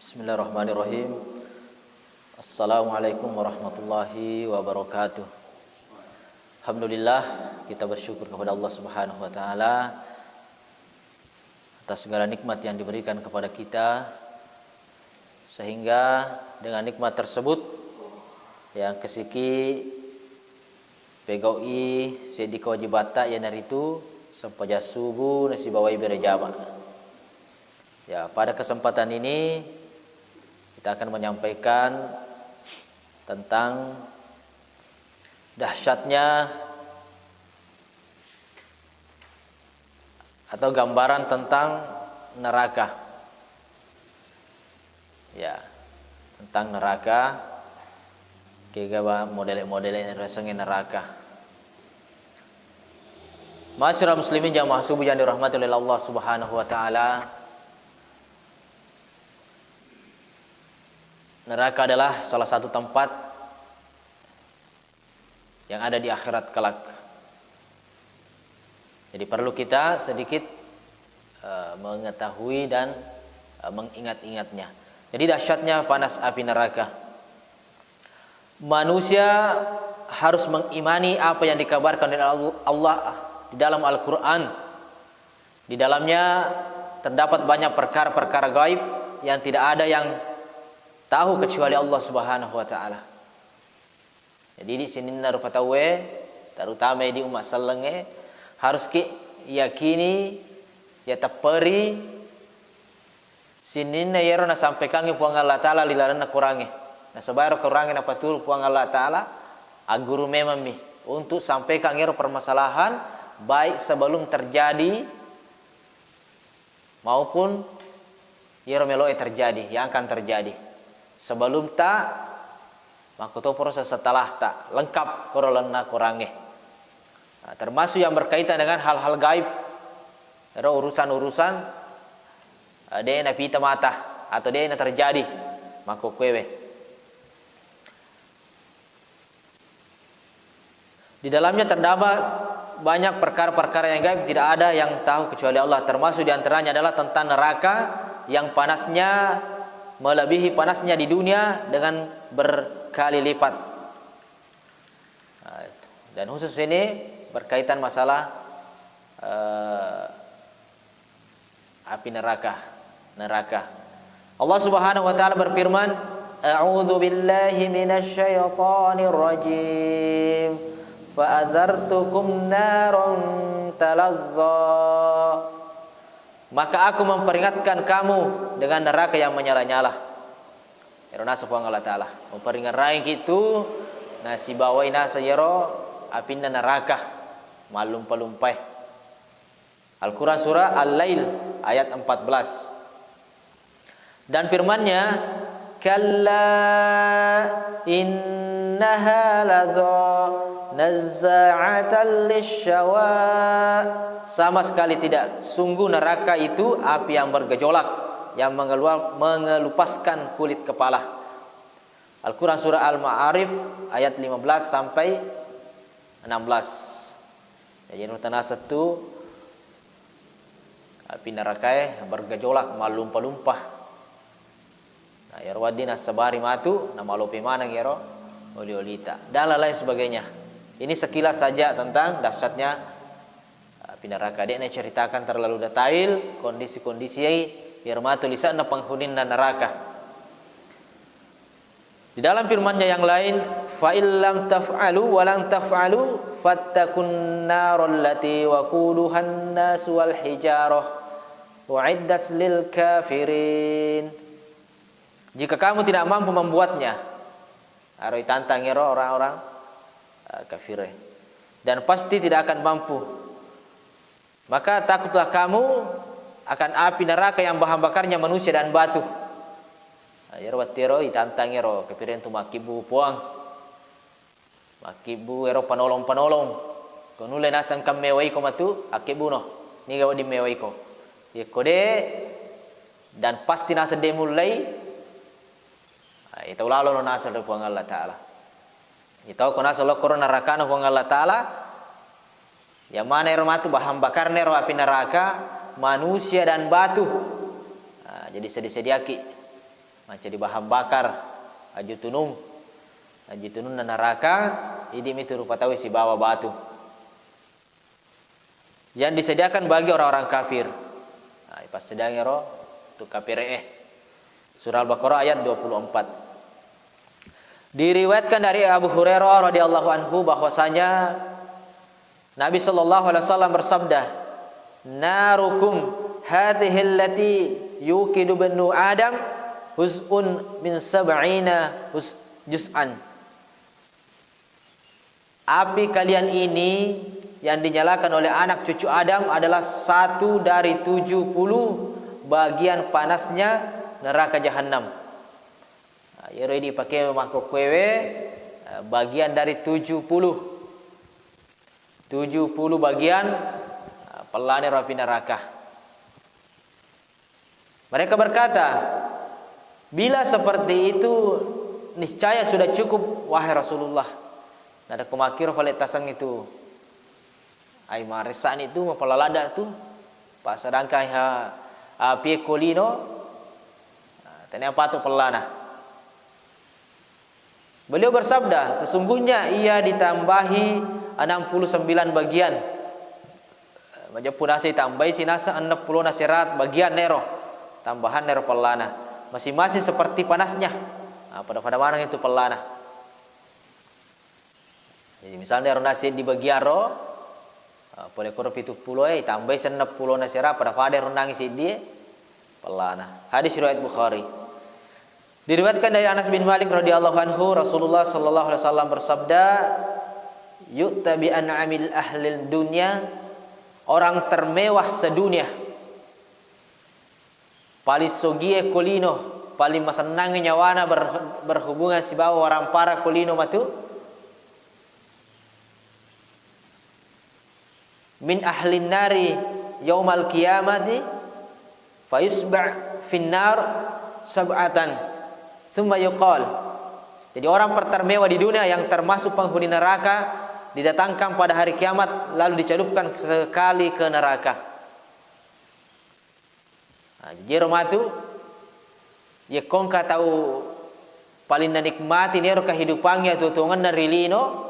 Bismillahirrahmanirrahim. Assalamualaikum warahmatullahi wabarakatuh. Alhamdulillah, kita bersyukur kepada Allah Subhanahu wa taala atas segala nikmat yang diberikan kepada kita, sehingga dengan nikmat tersebut yang kesiki pegoi sedi kewajibata yang dari itu sampai subuh nasi bawai berjamaah. Ya, pada kesempatan ini kita akan menyampaikan tentang dahsyatnya atau gambaran tentang neraka. Ya, tentang neraka. Kaya model-model yang rasanya neraka. Masyarakat muslimin jamaah subuh yang dirahmati oleh Allah Subhanahu wa taala. Neraka adalah salah satu tempat yang ada di akhirat kelak. Jadi perlu kita sedikit mengetahui dan mengingat-ingatnya. Jadi dahsyatnya panas api neraka. Manusia harus mengimani apa yang dikabarkan oleh Allah di dalam Al-Quran. Di dalamnya terdapat banyak perkara-perkara gaib yang tidak ada yang tahu kecuali Allah Subhanahu wa taala. Jadi di sini narupatawe terutama di umat salenge harus yakini ya taperi sininna yero na sampaikan puang Allah taala lilarana kurangi. Na sabayro kurangi na patul puang Allah taala aguru memang mi untuk sampaikan yero permasalahan baik sebelum terjadi maupun yero meloe terjadi yang akan terjadi. Sebelum tak, maka itu proses setelah tak lengkap korolana kurangi. Nah, termasuk yang berkaitan dengan hal-hal gaib, ada urusan-urusan dia na pita mata atau dia na terjadi, maka kwewe. Di dalamnya terdapat banyak perkara-perkara yang gaib, tidak ada yang tahu kecuali Allah. Termasuk diantaranya adalah tentang neraka yang panasnya melebihi panasnya di dunia dengan berkali lipat. Dan khusus ini berkaitan masalah api neraka. Allah Subhanahu wa taala berfirman, "A'udzu billahi minasy syaithanir rajim. Fa'adzartukum naran talazza." Maka aku memperingatkan kamu dengan neraka yang menyala-nyala. Erona subhanahu wa ta'ala memperingat raing itu nasi bawai nasa yero apinda neraka malum pelumpai. Al-Quran surah Al-Lail ayat 14. Dan firman-Nya, "Kalla innaha ladza nazza'atan lisyawa." Sama sekali tidak. Sungguh neraka itu api yang bergejolak, yang mengelupaskan kulit kepala. Al-Quran surah Al-Ma'arif ayat 15 sampai 16. Jadi nutana satu api neraka yang bergejolak malumpah-lumpah. Nah, yarwadina sabari matu nama lope mana ngero oliolita dan lain sebagainya. Ini sekilas saja tentang dahsyatnya api neraka. Dia ceritakan terlalu detail kondisi-kondisi biar matu lisan penghunin dan neraka. Di dalam firman-Nya yang lain, fa illam taf'alu wa lan taf'alu fattakun narul lati waquduhan nas wal hijarah uiddat lil kafirin. Jika kamu tidak mampu membuatnya, aroi tantang orang-orang kafir, dan pasti tidak akan mampu, maka takutlah kamu akan api neraka yang bahan bakarnya manusia dan batu. Ayar watero itantang ero kepiren tu makibu puang. Makibu ero panolong-panolong. Konule nasan kam mewai ko matu akibu no. Ni gawa di mewai ko. Ye kode dan pasti nasa demulai. Ita ulalo no nasa do puang Allah taala. Ita ko nasa lo korona neraka no puang Allah taala. Yang mana ero matu bahan bakar nero api neraka manusia dan batu. Jadi sedih-sediaki Macam di bahan bakar ajutunum na neraka idi itu rupa tahu si bawa batu yang disediakan bagi orang-orang kafir. Nah, pas sedangnya roh tu kafir surah Al-Baqarah ayat 24. Diriwayatkan dari Abu Hurairah radhiyallahu anhu bahwasanya Nabi sallallahu alaihi wasallam bersabda, "Narukum hadhihi allati yuqidu banu Adam huz'un min sab'ina juz'an." Api kalian ini yang dinyalakan oleh anak cucu Adam adalah 1 dari 70 bagian panasnya neraka jahanam. Ya ini pakai makhluk kwewe bagian dari 70 bagian pelane api neraka. Mereka berkata, bila seperti itu niscaya sudah cukup wahai Rasulullah. Ada kemakir valetasan itu. Ai marisan itu mapalalada tu. Pas sedangkan api kolino ternyata tu pelana. Beliau bersabda, sesungguhnya ia ditambahi 69 bagian. Majapun nasi tambahi sinasa 60 nasirat bagian nero. Tambahan nero pelana. Masing-masing seperti panasnya. Pada mana itu pelana. Jadi misalnya nero nasi di bagian ro, boleh koro 70 tambahi 60 nasirat pada rendang isi dia pelana. Hadis riwayat Bukhari. Diriwayatkan dari Anas bin Malik radhiyallahu anhu, Rasulullah sallallahu alaihi wasallam bersabda, "Yu'ta bi an'amil ahlil dunya," orang termewah sedunia. Paling sogie kolino, paling masenangi nyawana berhubungan si bawa orang para kolino matu. Min ahlin nari yaumal qiyamati fayusba' finnar sab'atan. Thumma yuqal. Jadi orang termewah di dunia yang termasuk penghuni neraka didatangkan pada hari kiamat lalu dicelupkan sekali ke neraka. Jadi romatu ye kongka tahu paling nikmati nero kehidupannya tutungan narilino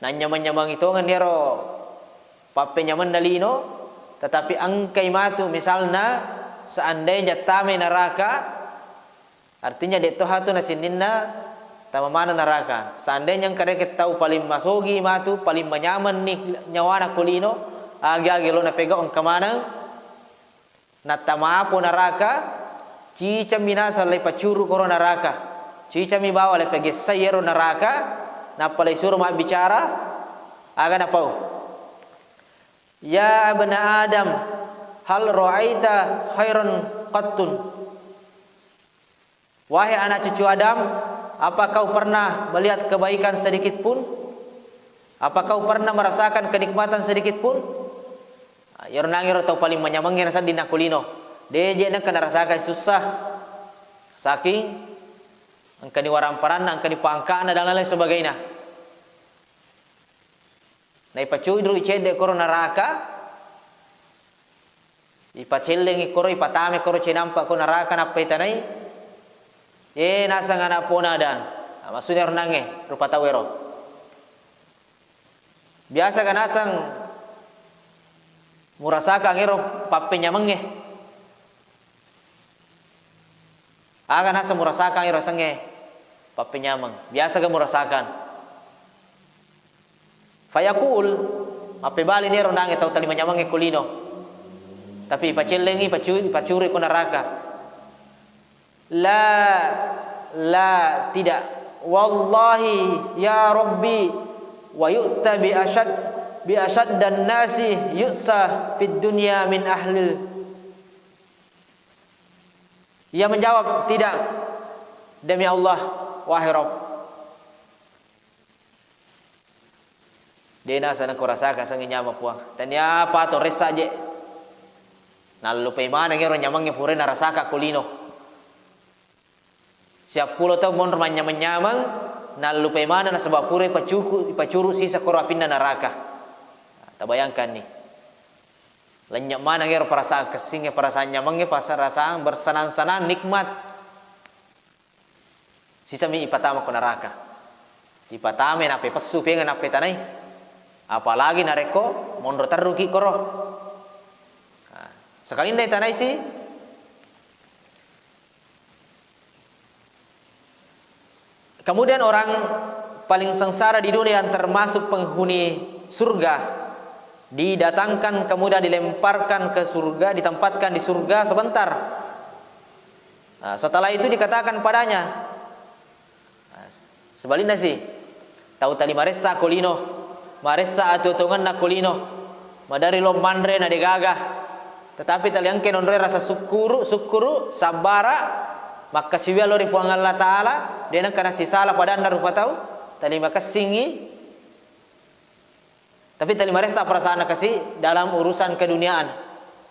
nanyamang-nyamang itongan nero pape nyaman dalino tetapi angkai matu misalnya seandainya tame neraka. Artinya dek toha tu nasininna tama mana neraka. Seandainya yang kadek tahu paling masogi matu paling menyaman nih nyawana kulino agi-agi lo na pega on kamana na tamapo neraka cica minasa le pacuru koro neraka cica mi bawa le pege sayero neraka na palai suruh ma bicara aga na pau ya abna Adam hal ra'aita khairan qattun. Wahai anak cucu Adam, apa kau pernah melihat kebaikan sedikit pun? Apa kau pernah merasakan kenikmatan sedikit pun? Ya nangir atau paling menyamangnya rasa di nakulino. Dia nak kena rasakan susah. Saking angkani waramparan, angkani pangkaan dan lain-lain sebagainya. Nai pacudru cede koro neraka. Ipaceleng koro ipatame koro cenampak koro neraka napa itanai? Nasa ngana pona dan maksudnya renange rupa tawero. Biasa kan asang murasakan ngero papenya menge. Aga nasa murasakan ngero sange papenya meng. Biasa kan murasakan. Fayaqul ape bali nero nange tau tali manyamange kulino. Tapi pacelengi pacuri ko neraka. La tidak wallahi ya rabbi wa yu'ta bi ashad dan nasi yu'sa fid dunya min ahlil. Ia menjawab tidak demi Allah wahai Rabb. Dena sana ko rasakan sang nyama puang tanya apa to resa je nalupay mana ngero nyamangnya pure na rasaka kulino. Siap pulau tahu mon remanya menyamang nalupay mana na sebab pure pacuru sisa korapinna neraka. Tak bayangkan nih. Lenyap mana ngero perasaan kesingnya perasaan nyamangnya pasar rasaan bersenang-senang nikmat. Sisa mi ipatama ko neraka. Ipatame nape pesu pengen nape tanai. Apalagi nareko mondro terruki koro. Nah, sekali ndai tanai sih. Kemudian orang paling sengsara di dunia yang termasuk penghuni surga didatangkan kemudian dilemparkan ke surga, ditempatkan di surga sebentar. Nah, setelah itu dikatakan padanya, sebaliknya sih, tahu tali maressa kolino, maressa atutungan na kolino, madari lo mandre na digagah. Tetapi tali angke nondre rasa syukuru sabara, maka siwa lo ripuang Allah Taala, dia nak kana sisala pada anda rupa tahu, tali maka singi. Tapi tali maresa perasaan kasih dalam urusan keduniaan.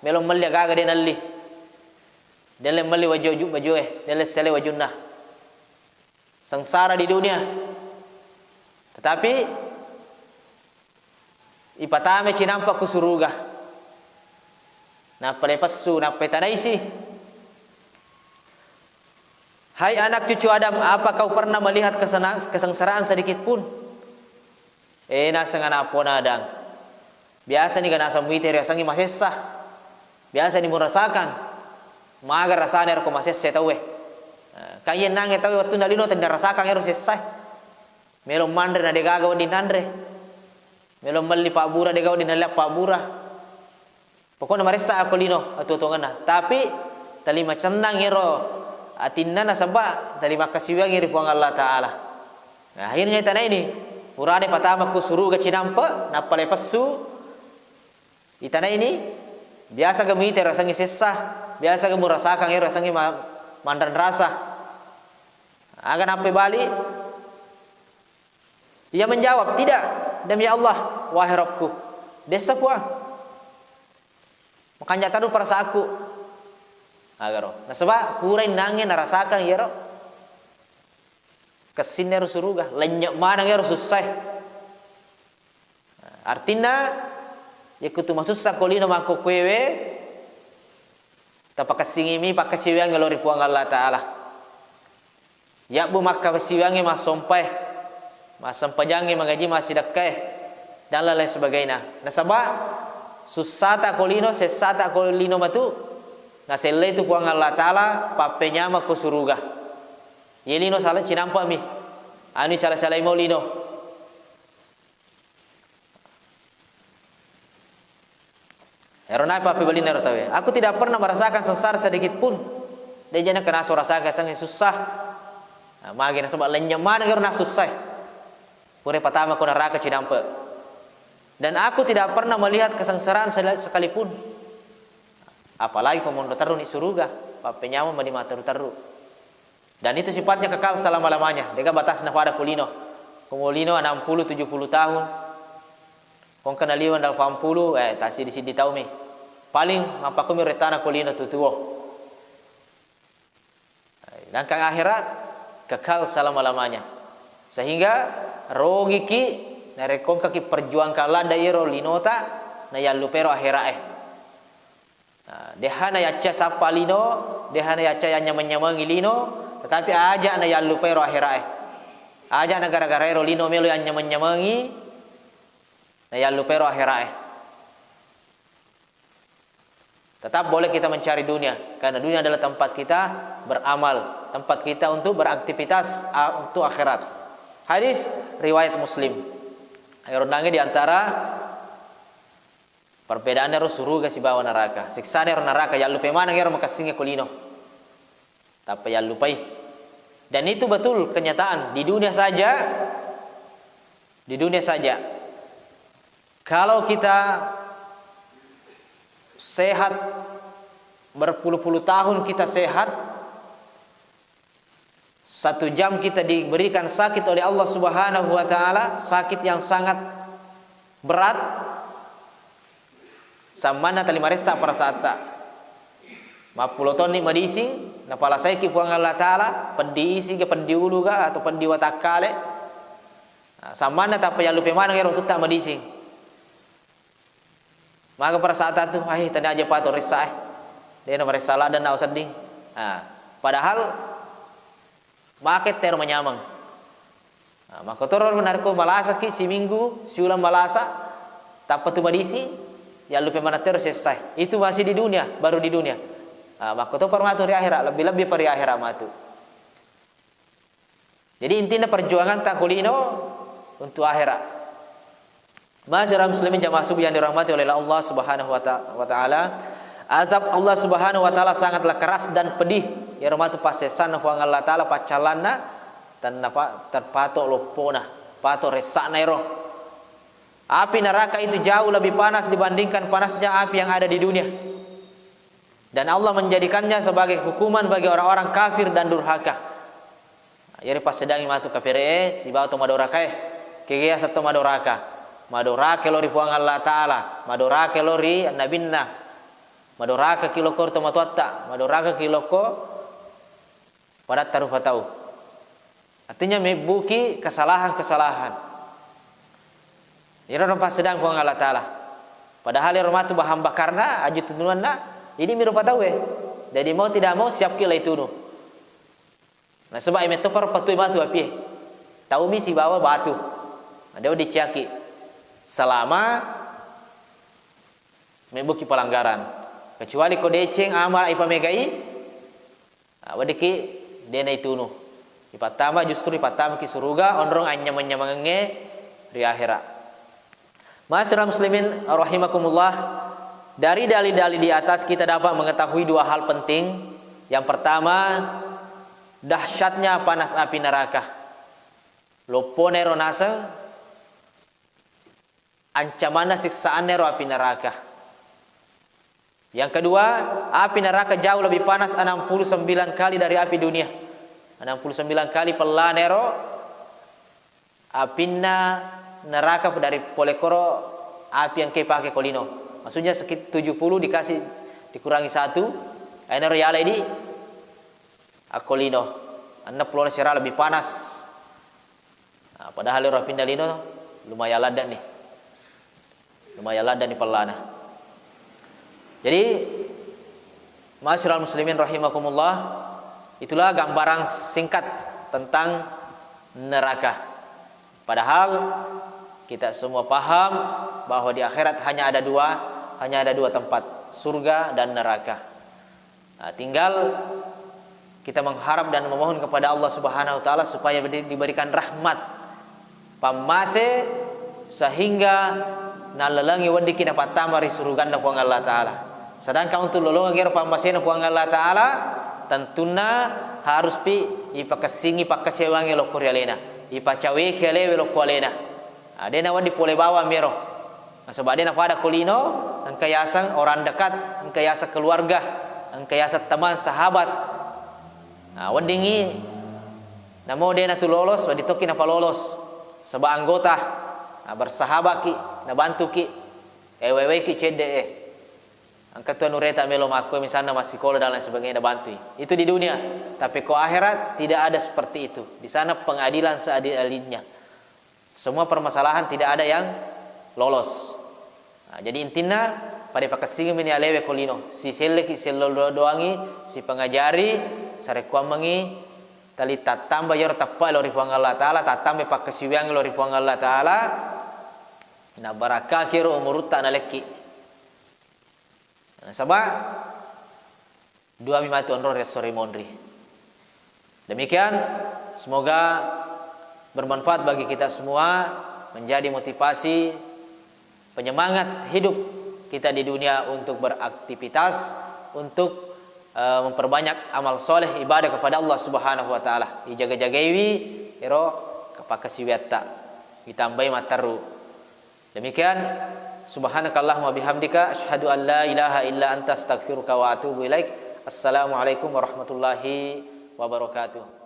Melom meli gaga dia nalli. Dia meli wajah dia sele wajunna. Sengsara di dunia. Tetapi ipatame cinampak ku suruga. Na pelepasu na petanaisi. Hai anak cucu Adam, apa kau pernah melihat kesengsaraan sedikit pun? Nasa nga napona dang. Biasa ni ganasa muiter yasangi masessa. Biasa ni murasakan. Maga rasane ko masessa tawe. Kayen nang tawe waktu nalino tanda rasakan ero sessa. Melo mandre na degaga wadi nandre. Melo malli pak bura degaga wadi nalap pak bura. Pokoknya maressa ako lino atutungana. Tapi tali macandang ero atinna na sabba tali makasiwang iri puang Allah Taala. Nah, akhirnya tanah ini urane patama ku suruga cinampa napale passu itana ini biasa gemite rasangi sesah biasa gemu rasakan ero rasangi mandan rasa agan apa bali ia menjawab tidak demi Allah wahai Rabbku desa puang makanya tadu perasaanku agaro nah sebab pura nange narasakan yero kesinero suruga lenyap mana ngero susah artinya yakutu masusah kolino mako kwewe tapakasingimi pakasiwangi lori puang Allah Taala ya bu makka pasiwangi masompai masampajangi mengaji masih dekai dan lain sebagainya nasaba susata kolino sesata kolino matu naselle tu puang Allah Taala papenya mako suruga yelino salah cinampa mi ani salah mau lino erona apa beli nero tawe aku tidak pernah merasakan sengsara sedikit pun dia jana kena rasakan sangat susah magina sebab lenyap mana karena susah pure pertama ko neraka cinampa dan aku tidak pernah melihat kesengsaraan sekalipun apalagi komondo taru ni surga papenyama mani mataru dan itu sifatnya kekal selama-lamanya. Deka batas na pada kulino. Kumulino 60 70 tahun. Kung kanaliwan dal 80 tasi di sini tahu mi. Paling mapakumi retana kulino tutuo. Dan kang akhirat kekal selama-lamanya. Sehingga rogiki narekong kaki perjuang kalanda iro linota na yallupero akhirat dehana yacha sapa lino, dehana yacha yang nyamangi lino. Tetapi aja na yang lupa ro akhirat aja na gara-gara ro lino melo yang nyamangi na yang lupa ro akhirat tetap boleh kita mencari dunia karena dunia adalah tempat kita beramal tempat kita untuk beraktivitas untuk akhirat hadis riwayat Muslim ayrondange di antara perbedaannya ro suruga si bawa neraka siksane ro neraka yang lupa mana ngero makasinge kulino tapi yang lupai dan itu betul kenyataan di dunia saja kalau kita sehat berpuluh-puluh tahun kita sehat 1 jam kita diberikan sakit oleh Allah Subhanahu wa taala sakit yang sangat berat samana tali maressa para saata mapuloton ni madisi na pala saiki puang Allah Taala pendisi ke pendiulu ga atau pendiwatakale samana tapa ya lupe mana ngero tutta madisi maka pada saat itu tadi aja pato risa dia nomor salah dan na usading padahal Maket tero menyamang. Maka toror narko malasa ki si minggu, si ulang malasa, tak patu badisi, ya lupa mana tero selesai. Itu masih di dunia, baru di dunia. Maka to permatu di akhirat, lebih-lebih peri akhirat matu. Jadi intinya perjuangan tak kulino untuk akhirat. Masyarakat muslimin jamaah subuh yang dirahmati oleh Allah Subhanahu wa taala. Azab Allah Subhanahu wa taala sangatlah keras dan pedih. Ya rahmatu pasesan wa Allah taala pacalanna dan terpatok lopona, patok resakna ero. Api neraka itu jauh lebih panas dibandingkan panasnya api yang ada di dunia. Dan Allah menjadikannya sebagai hukuman bagi orang-orang kafir dan durhaka. Jadi pas sedang matu kafir si bau to madoraka kegea satu madoraka. Madoraka lori puang Allah taala, madoraka lori nabinna. Madoraka kiloko to matuatta, madoraka kiloko pada taruh tahu. Artinya membuki kesalahan-kesalahan. Ini orang pas sedang puang Allah taala. Padahal yang rumah tu bahamba karena aju tununanna ini miru tahu Jadi mau tidak mau siap kila itu nu. Nah sebab ini topar patui matu api. Tahu misi bawa batu. Ada diciaki. Selama membuki pelanggaran. Kecuali kode ceng amal ipamegai. Wadiki dena itu nu. Ipatama justru ipatama ki suruga ondrong anyam-nyamangenge di akhirat. Masyarakat muslimin rahimakumullah, dari dalil-dalil di atas kita dapat mengetahui dua hal penting. Yang pertama, dahsyatnya panas api neraka. Lopone ronasa ancaman siksaan nero api neraka. Yang kedua, api neraka jauh lebih panas 69 kali dari api dunia. 69 kali pelanero apinna neraka dari polekoro api yang pakai kolino. Maksudnya sekitar 70 dikurangi 1. Enero ya di akolino. Anda pelore serah lebih panas. Nah, padahal ero apinna lino lumayan ladan nih. Lumayan ladan di pelana. Jadi masyarakat muslimin rahimakumullah, itulah gambaran singkat tentang neraka. Padahal kita semua paham bahwa di akhirat hanya ada dua tempat, surga dan neraka. Nah, tinggal kita mengharap dan memohon kepada Allah Subhanahu wa taala supaya diberikan rahmat pamase sehingga nalalangi wadi kita patamari surga dan puang Allah taala. Sedangkan untuk lolong agar pamase na puang Allah taala tentunya harus ipakasingi pakasewangi lokorialena, ipacawe kelewe lokualena. Adena wadi pole bawa mero. Sebab adena pada kolino, angkayasan orang dekat, angkayasa keluarga, angkayasa teman sahabat. Wadingi namo dena tu lolos, wadi toki napa lolos. Sebab anggota bersahabat ki, na bantu ki, ewewe ki cede angkat tuan ureta melo makwe misalnya masih sekolah dan lain sebagainya bantu. Itu di dunia. Tapi kau akhirat tidak ada seperti itu. Di sana pengadilan seadil-adilnya. Semua permasalahan tidak ada yang lolos. Nah, jadi intinya pada pakasing meni alewe kolino. Si seleki selolo doangi, si pengajari sare kuamangi tali tatamba yor tappa lori puang Allah taala, tatamba pakasiwang lori puang Allah taala. Na baraka kiro umurutta naleki. Sabah dua mimatu onro resori mondri. Demikian semoga bermanfaat bagi kita semua, menjadi motivasi penyemangat hidup kita di dunia untuk beraktivitas, untuk memperbanyak amal soleh ibadah kepada Allah Subhanahu wa taala. Dijaga-jagaiwi ero kapakasiwiatta ditambai mataru. Demikian subhanakallahumma bihamdika asyhadu an la ilaha illa anta astaghfiruka wa atubu ilaik. Assalamualaikum warahmatullahi wabarakatuh.